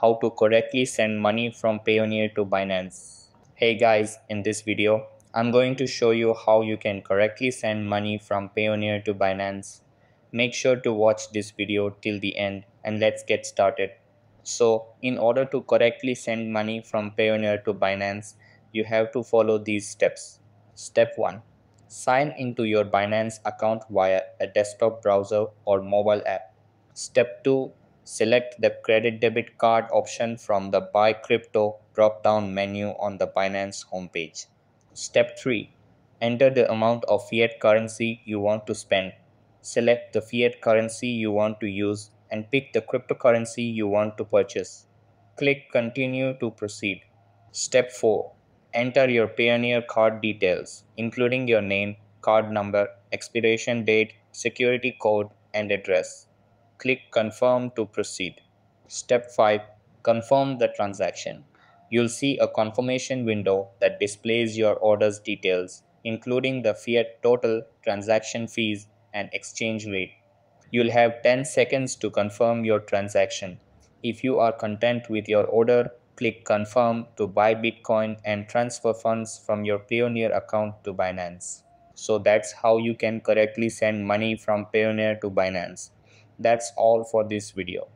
how to correctly send money from Payoneer to Binance. Hey guys, in this video, I'm going to show you how you can correctly send money from Payoneer to Binance. Make sure to watch this video till the end and let's get started. So, in order to correctly send money from Payoneer to Binance, you have to follow these steps. Step 1. Sign into your Binance account via a desktop browser or mobile app. Step 2. Select the credit debit card option from the Buy Crypto drop-down menu on the Binance homepage. Step 3. Enter the amount of fiat currency you want to spend. Select the fiat currency you want to use and pick the cryptocurrency you want to purchase. Click Continue to proceed. Step 4. Enter your Payoneer card details, including your name, card number, expiration date, security code, and address. Click Confirm to proceed. Step 5. Confirm the transaction. You'll see a confirmation window that displays your order's details, including the fiat total, transaction fees, and exchange rate. You'll have 10 seconds to confirm your transaction. If you are content with your order, click Confirm to buy Bitcoin and transfer funds from your Payoneer account to Binance. So that's how you can correctly send money from Payoneer to Binance. That's all for this video.